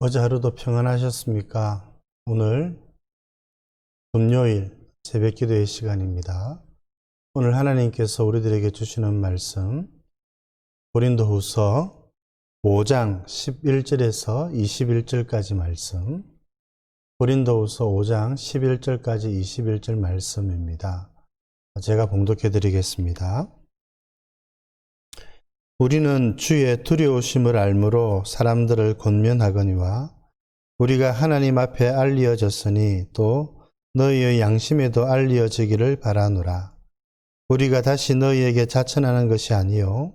어제 하루도 평안하셨습니까? 오늘 금요일 새벽 기도의 시간입니다. 오늘 하나님께서 우리들에게 주시는 말씀 고린도후서 5장 11절에서 21절까지 말씀, 고린도후서 5장 11절까지 21절 말씀입니다. 제가 봉독해 드리겠습니다. 우리는 주의 두려우심을 알므로 사람들을 권면하거니와 우리가 하나님 앞에 알리어졌으니 또 너희의 양심에도 알리어지기를 바라노라. 우리가 다시 너희에게 자천하는 것이 아니요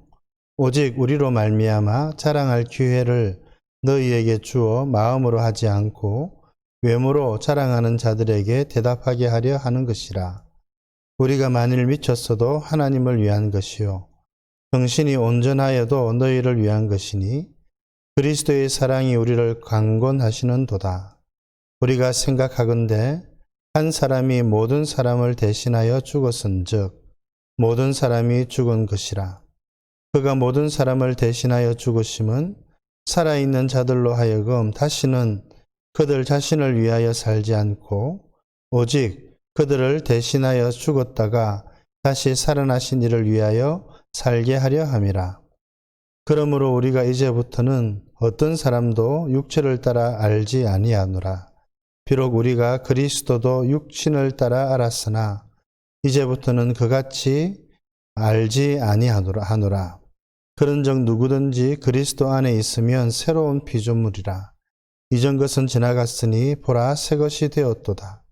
오직 우리로 말미암아 자랑할 기회를 너희에게 주어 마음으로 하지 않고 외모로 자랑하는 자들에게 대답하게 하려 하는 것이라. 우리가 만일 미쳤어도 하나님을 위한 것이요 정신이 온전하여도 너희를 위한 것이니 그리스도의 사랑이 우리를 강권하시는도다. 우리가 생각하건대 한 사람이 모든 사람을 대신하여 죽었은즉 모든 사람이 죽은 것이라. 그가 모든 사람을 대신하여 죽으심은 살아있는 자들로 하여금 다시는 그들 자신을 위하여 살지 않고 오직 그들을 대신하여 죽었다가 다시 살아나신 이를 위하여 살게 하려 함이라. 그러므로 우리가 이제부터는 어떤 사람도 육체를 따라 알지 아니하노라. 비록 우리가 그리스도도 육신을 따라 알았으나 이제부터는 그같이 알지 아니하노라. 그런즉 누구든지 그리스도 안에 있으면 새로운 피조물이라. 이전 것은 지나갔으니 보라 새 것이 되었도다.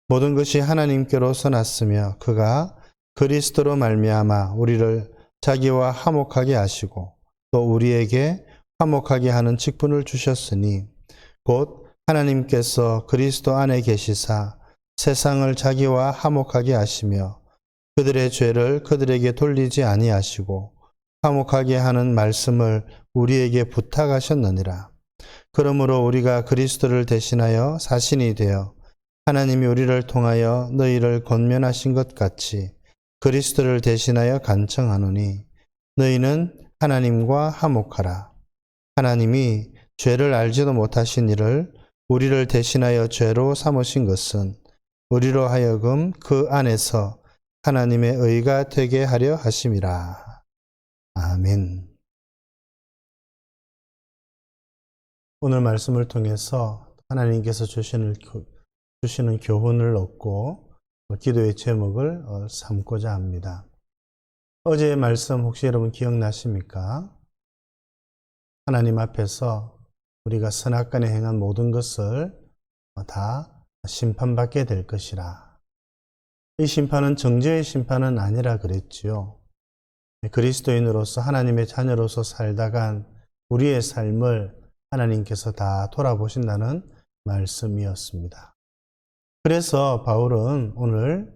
모든 것이 하나님께로서 났으며 그가 그리스도로 말미암아 우리를 자기와 화목하게 하시고 또 우리에게 화목하게 하는 직분을 주셨으니 곧 하나님께서 그리스도 안에 계시사 세상을 자기와 화목하게 하시며 그들의 죄를 그들에게 돌리지 아니하시고 화목하게 하는 말씀을 우리에게 부탁하셨느니라. 그러므로 우리가 그리스도를 대신하여 사신이 되어 하나님이 우리를 통하여 너희를 권면하신 것 같이 그리스도를 대신하여 간청하노니 너희는 하나님과 화목하라. 하나님이 죄를 알지도 못하신 이를 우리를 대신하여 죄로 삼으신 것은 우리로 하여금 그 안에서 하나님의 의가 되게 하려 하심이라. 아멘. 오늘 말씀을 통해서 하나님께서 주시는 교훈을 얻고 기도의 제목을 삼고자 합니다. 어제의 말씀 혹시 여러분 기억나십니까? 하나님 앞에서 우리가 선악간에 행한 모든 것을 다 심판받게 될 것이라. 이 심판은 정죄의 심판은 아니라 그랬지요. 그리스도인으로서 하나님의 자녀로서 살다간 우리의 삶을 하나님께서 다 돌아보신다는 말씀이었습니다. 그래서 바울은 오늘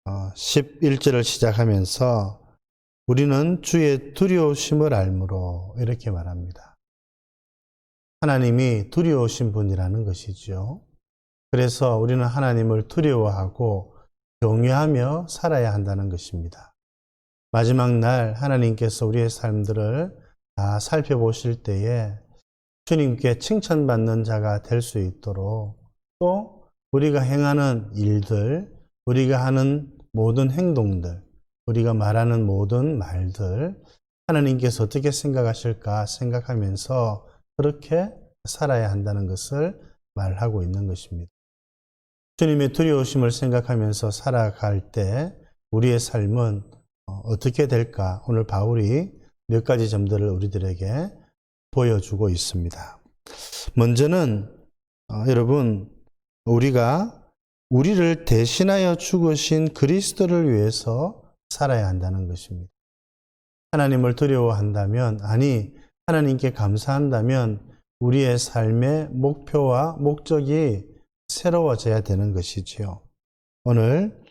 11절을 시작하면서 우리는 주의 두려우심을 알므로 이렇게 말합니다. 하나님이 두려우신 분이라는 것이죠. 그래서 우리는 하나님을 두려워하고 경외하며 살아야 한다는 것입니다. 마지막 날 하나님께서 우리의 삶들을 다 살펴보실 때에 주님께 칭찬받는 자가 될 수 있도록 또 우리가 행하는 일들, 우리가 하는 모든 행동들, 우리가 말하는 모든 말들, 하나님께서 어떻게 생각하실까 생각하면서 그렇게 살아야 한다는 것을 말하고 있는 것입니다. 주님의 두려우심을 생각하면서 살아갈 때 우리의 삶은 어떻게 될까? 오늘 바울이 몇 가지 점들을 우리들에게 보여주고 있습니다. 먼저는 여러분, 우리가 우리를 대신하여 죽으신 그리스도를 위해서 살아야 한다는 것입니다. 하나님을 두려워한다면, 아니 하나님께 감사한다면 우리의 삶의 목표와 목적이 새로워져야 되는 것이지요. 오늘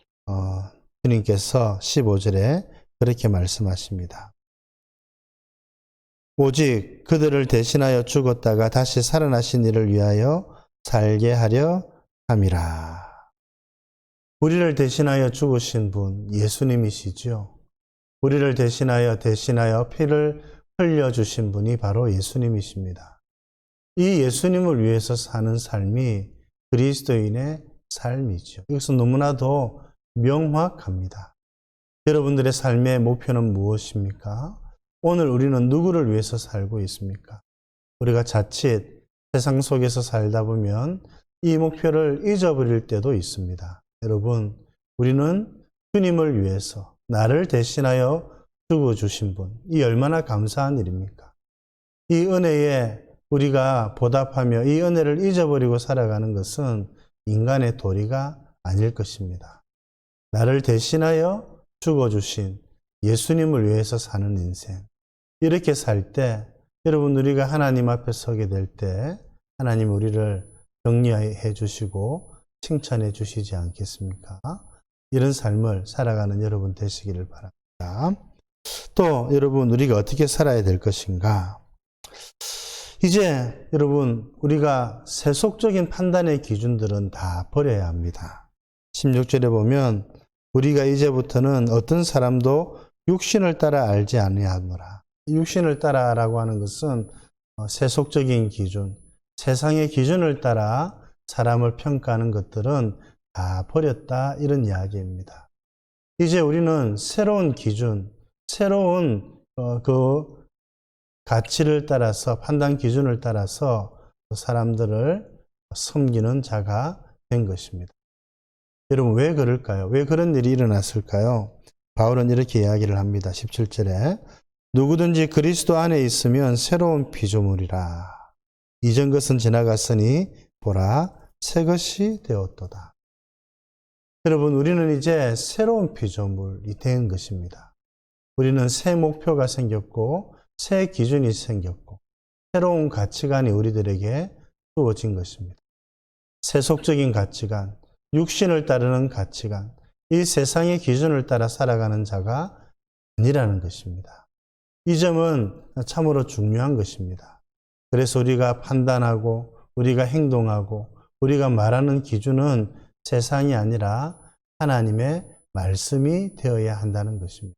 주님께서 15절에 그렇게 말씀하십니다. 오직 그들을 대신하여 죽었다가 다시 살아나신 이를 위하여 살게 하려 함이라. 우리를 대신하여 죽으신 분 예수님이시죠. 우리를 대신하여 피를 흘려주신 분이 바로 예수님이십니다. 이 예수님을 위해서 사는 삶이 그리스도인의 삶이죠. 이것은 너무나도 명확합니다. 여러분들의 삶의 목표는 무엇입니까? 오늘 우리는 누구를 위해서 살고 있습니까? 우리가 자칫 세상 속에서 살다 보면 이 목표를 잊어버릴 때도 있습니다. 여러분, 우리는 주님을 위해서 나를 대신하여 죽어주신 분, 이 얼마나 감사한 일입니까? 이 은혜에 우리가 보답하며 이 은혜를 잊어버리고 살아가는 것은 인간의 도리가 아닐 것입니다. 나를 대신하여 죽어주신 예수님을 위해서 사는 인생, 이렇게 살 때 여러분, 우리가 하나님 앞에 서게 될 때 하나님 우리를 격려해 주시고 칭찬해 주시지 않겠습니까? 이런 삶을 살아가는 여러분 되시기를 바랍니다. 또 여러분, 우리가 어떻게 살아야 될 것인가? 이제 여러분, 우리가 세속적인 판단의 기준들은 다 버려야 합니다. 16절에 보면 우리가 이제부터는 어떤 사람도 육신을 따라 알지 아니하노라. 육신을 따라라고 하는 것은 세속적인 기준, 세상의 기준을 따라 사람을 평가하는 것들은 다 버렸다, 이런 이야기입니다. 이제 우리는 새로운 기준, 새로운 그 가치를 따라서, 판단 기준을 따라서 사람들을 섬기는 자가 된 것입니다. 여러분, 왜 그럴까요? 왜 그런 일이 일어났을까요? 바울은 이렇게 이야기를 합니다. 17절에 누구든지 그리스도 안에 있으면 새로운 피조물이라. 이전 것은 지나갔으니 보라, 새 것이 되었도다. 여러분, 우리는 이제 새로운 피조물이 된 것입니다. 우리는 새 목표가 생겼고 새 기준이 생겼고 새로운 가치관이 우리들에게 주어진 것입니다. 세속적인 가치관, 육신을 따르는 가치관, 이 세상의 기준을 따라 살아가는 자가 아니라는 것입니다. 이 점은 참으로 중요한 것입니다. 그래서 우리가 판단하고 우리가 행동하고 우리가 말하는 기준은 세상이 아니라 하나님의 말씀이 되어야 한다는 것입니다.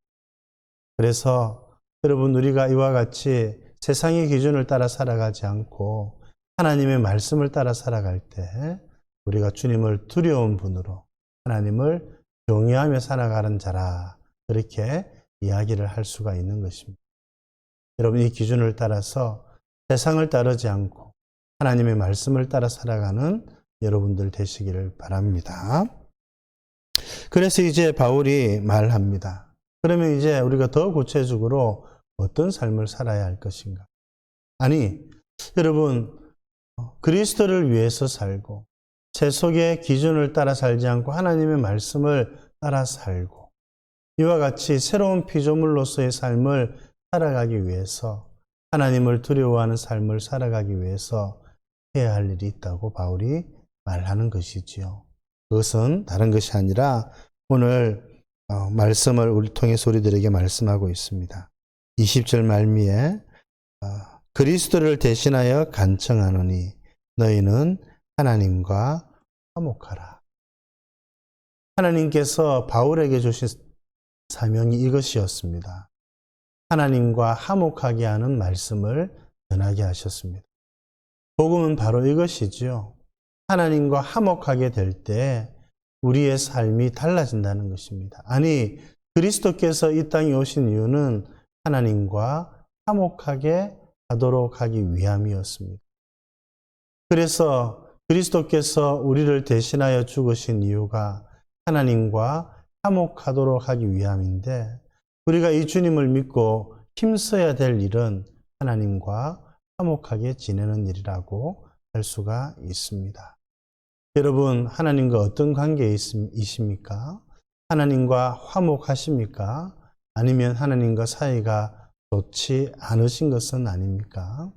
그래서 여러분, 우리가 이와 같이 세상의 기준을 따라 살아가지 않고 하나님의 말씀을 따라 살아갈 때 우리가 주님을 두려운 분으로 하나님을 경외하며 살아가는 자라, 그렇게 이야기를 할 수가 있는 것입니다. 여러분, 이 기준을 따라서 세상을 따르지 않고 하나님의 말씀을 따라 살아가는 여러분들 되시기를 바랍니다. 그래서 이제 바울이 말합니다. 그러면 이제 우리가 더 구체적으로 어떤 삶을 살아야 할 것인가? 아니, 여러분, 그리스도를 위해서 살고 세속의 기준을 따라 살지 않고 하나님의 말씀을 따라 살고 이와 같이 새로운 피조물로서의 삶을 살아가기 위해서, 하나님을 두려워하는 삶을 살아가기 위해서 해야 할 일이 있다고 바울이 말하는 것이지요. 그것은 다른 것이 아니라 오늘 말씀을 우리 통해서 우리들에게 말씀하고 있습니다. 20절 말미에 그리스도를 대신하여 간청하노니 너희는 하나님과 화목하라. 하나님께서 바울에게 주신 사명이 이것이었습니다. 하나님과 화목하게 하는 말씀을 전하게 하셨습니다. 복음은 바로 이것이지요. 하나님과 화목하게 될 때 우리의 삶이 달라진다는 것입니다. 아니, 그리스도께서 이 땅에 오신 이유는 하나님과 화목하게 하도록 하기 위함이었습니다. 그래서 그리스도께서 우리를 대신하여 죽으신 이유가 하나님과 화목하도록 하기 위함인데, 우리가 이 주님을 믿고 힘써야 될 일은 하나님과 화목하게 지내는 일이라고 할 수가 있습니다. 여러분, 하나님과 어떤 관계에 있습니까? 하나님과 화목하십니까? 아니면 하나님과 사이가 좋지 않으신 것은 아닙니까?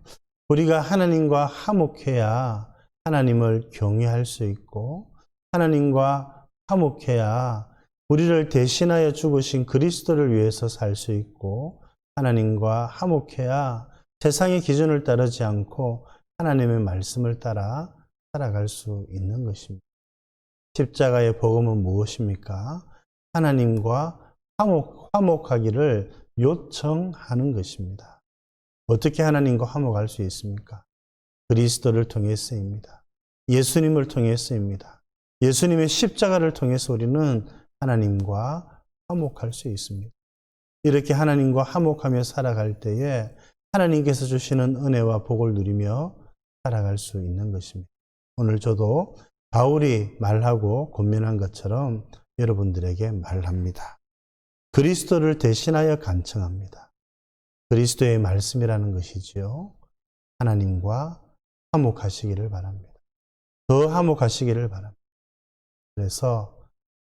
우리가 하나님과 화목해야 하나님을 경외할 수 있고, 하나님과 화목해야 우리를 대신하여 죽으신 그리스도를 위해서 살 수 있고, 하나님과 화목해야 세상의 기준을 따르지 않고 하나님의 말씀을 따라 살아갈 수 있는 것입니다. 십자가의 복음은 무엇입니까? 하나님과 화목하기를 요청하는 것입니다. 어떻게 하나님과 화목할 수 있습니까? 그리스도를 통해서입니다. 예수님을 통해서입니다. 예수님의 십자가를 통해서 우리는 하나님과 화목할 수 있습니다. 이렇게 하나님과 화목하며 살아갈 때에 하나님께서 주시는 은혜와 복을 누리며 살아갈 수 있는 것입니다. 오늘 저도 바울이 말하고 권면한 것처럼 여러분들에게 말합니다. 그리스도를 대신하여 간청합니다. 그리스도의 말씀이라는 것이지요. 하나님과 화목하시기를 바랍니다. 더 화목하시기를 바랍니다. 그래서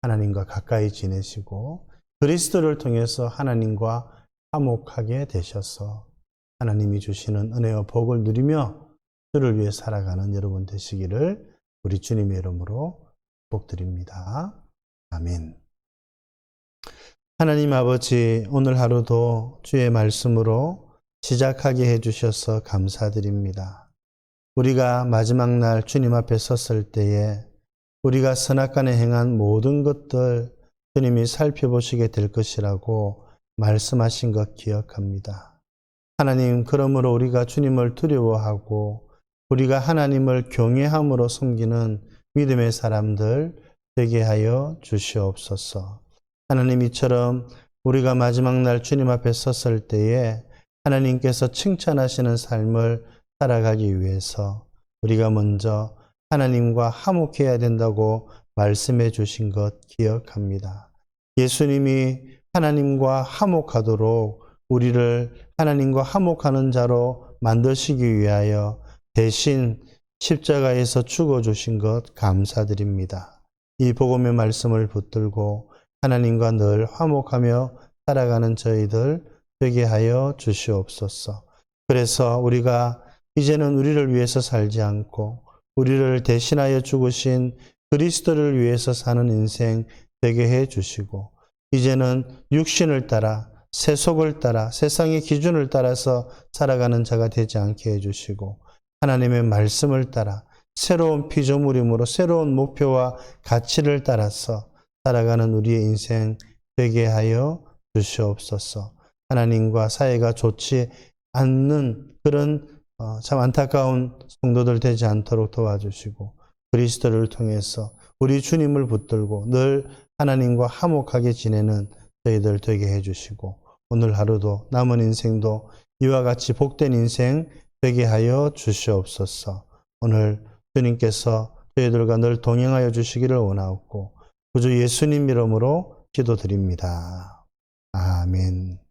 하나님과 가까이 지내시고 그리스도를 통해서 하나님과 화목하게 되셔서 하나님이 주시는 은혜와 복을 누리며 주를 위해 살아가는 여러분 되시기를 우리 주님의 이름으로 축복드립니다. 아멘. 하나님 아버지, 오늘 하루도 주의 말씀으로 시작하게 해주셔서 감사드립니다. 우리가 마지막 날 주님 앞에 섰을 때에 우리가 선악간에 행한 모든 것들 주님이 살펴보시게 될 것이라고 말씀하신 것 기억합니다. 하나님, 그러므로 우리가 주님을 두려워하고 우리가 하나님을 경외함으로 섬기는 믿음의 사람들 되게 하여 주시옵소서. 하나님, 이처럼 우리가 마지막 날 주님 앞에 섰을 때에 하나님께서 칭찬하시는 삶을 살아가기 위해서 우리가 먼저 하나님과 화목해야 된다고 말씀해 주신 것 기억합니다. 예수님이 하나님과 화목하도록 우리를 하나님과 화목하는 자로 만드시기 위하여 대신 십자가에서 죽어주신 것 감사드립니다. 이 복음의 말씀을 붙들고 하나님과 늘 화목하며 살아가는 저희들 되게 하여 주시옵소서. 그래서 우리가 이제는 우리를 위해서 살지 않고 우리를 대신하여 죽으신 그리스도를 위해서 사는 인생 되게 해 주시고 이제는 육신을 따라 세속을 따라 세상의 기준을 따라서 살아가는 자가 되지 않게 해 주시고 하나님의 말씀을 따라 새로운 피조물임으로 새로운 목표와 가치를 따라서 살아가는 우리의 인생 되게 하여 주시옵소서. 하나님과 사이가 좋지 않는 그런 참 안타까운 성도들 되지 않도록 도와주시고 그리스도를 통해서 우리 주님을 붙들고 늘 하나님과 화목하게 지내는 저희들 되게 해주시고 오늘 하루도 남은 인생도 이와 같이 복된 인생 되게 하여 주시옵소서. 오늘 주님께서 저희들과 늘 동행하여 주시기를 원하옵고 구주 예수님 이름으로 기도드립니다. 아멘.